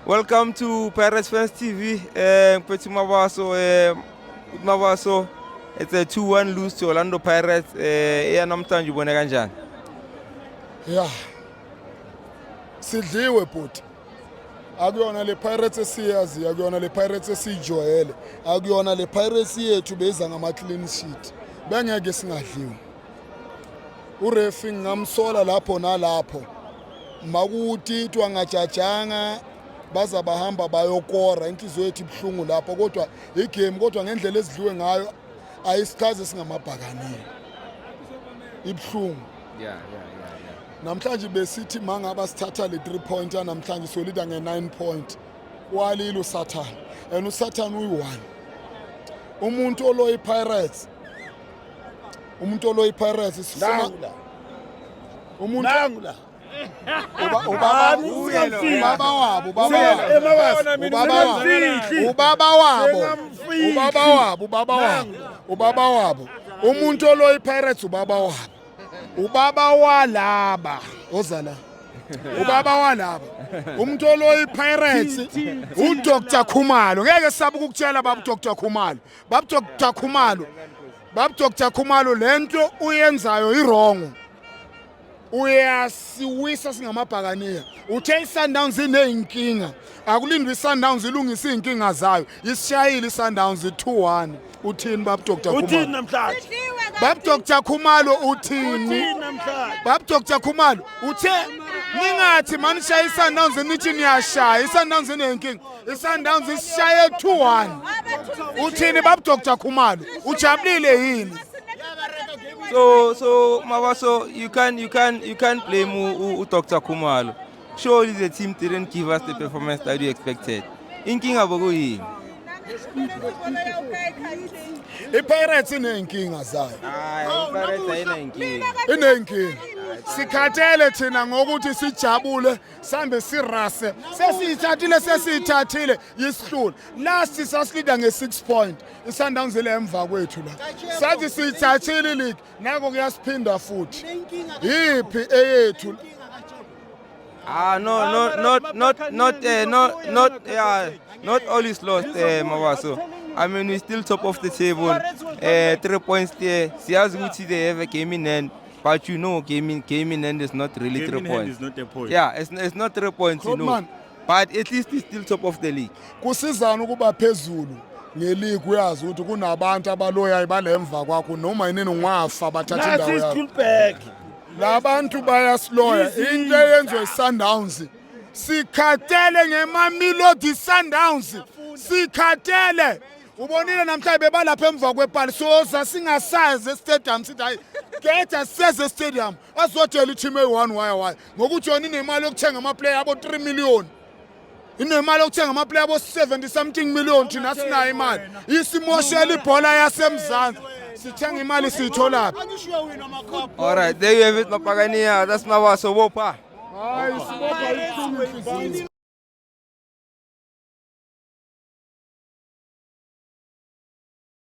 Welcome to Pirates Fans TV. Petit Mabaso, it's a 2-1 lose to Orlando Pirates. Namhlanje ubone kanjani? Yeah. Sidliwe bhuti. Akuyona le Pirates esiyazi, akuyona le Pirates esijwayele. Akuyona le Pirates yethu beza ngama clean sheet. Bengeke singadliwe. Urefi ngamsola lapho nalapho. Makutitwa ngajajanga baza bahamba bayokora inhliziyo yethu ibhlungu lapho kodwa igame kodwa ngendlela ezidliwe ngayo ayisikhaze singamabhakaniya. Ibhlungu. Yeah. Namhlanje besithi mangaba sithatha le 3 pointer namhlanje solida nge9 point. Walilo Satan. And uSatan uyi1. Umuntu oloyi Pirates. Umuntu oloyi Pirates sifuna umuntu nangula. Ubaba wabo umuntu oloyi Pirates ubaba wabo ubaba walaba ozala ubaba walaba umuntu oloyi Pirates uDr Khumalo ngeke sabe ukutshela baba Dr Khumalo baba Dr Khumalo lento uyenzayo iwrong uyasiwisa singamabhakaniya uthe iSundowns inenkinga akulindwe iSundowns ilungisa inkinga zayo isishayile iSundowns 2-1 uthini baba Dr Khumalo uthini namhlanje baba Dr Khumalo uthini baba Dr Khumalo uthe ningathi manishaya iSundowns nithi niyashaya iSundowns inenkinga iSundowns isishaye 2-1 uthini baba Dr Khumalo ujabulile yini? So Mabaso, you can't blame Dr. Khumalo. Surely the team didn't give us the performance that we expected. Inkinga bogo yini? iPirates inenkinga zayo. iPirates ayinenkinga. Inenkinga. Sikhathele thina ngokuthi sijabule sambe sirase. Sesiyithathile yisihlula. Last sasilida nge6 point. iSundowns ile emva kwethu la. Sathi siyithathile league nako kuyasiphinda futhi. Yiphi eyethu? Not all is lost, Mabaso. I mean, we're still top of the table. 3 points there. Siyazi ukuthi they have a game in hand, but you know, game in hand is not really 3 points. Is not a point. Yeah, it's not 3 points, you know. But at least it's still top of the league. Kusizana ukuba phezulu ngeleague uyazi ukuthi kunabantu abaloya balemva kwakho noma yini ungafa bathatha indawo yakho. Labantu bayasiloya into yenziwe iSundowns sikhathele ngeMamelodi Sundowns sikhathele ubonile namhlanje bebalapha emva kwepali soza singasaze stadium sithi hayi getha seze stadium azotshela team e1 why ngokuthi yona inemali yokuthenga ama player abo 3 million inemali yokuthenga ama player abo 70 something million thina sinayo imali isimoshela ibhola yasemzansi sithenga imali siyithola phi? All right, there you have it, Mapagania. That's Mabaso Wopa. Hayi sibopha iqhulu.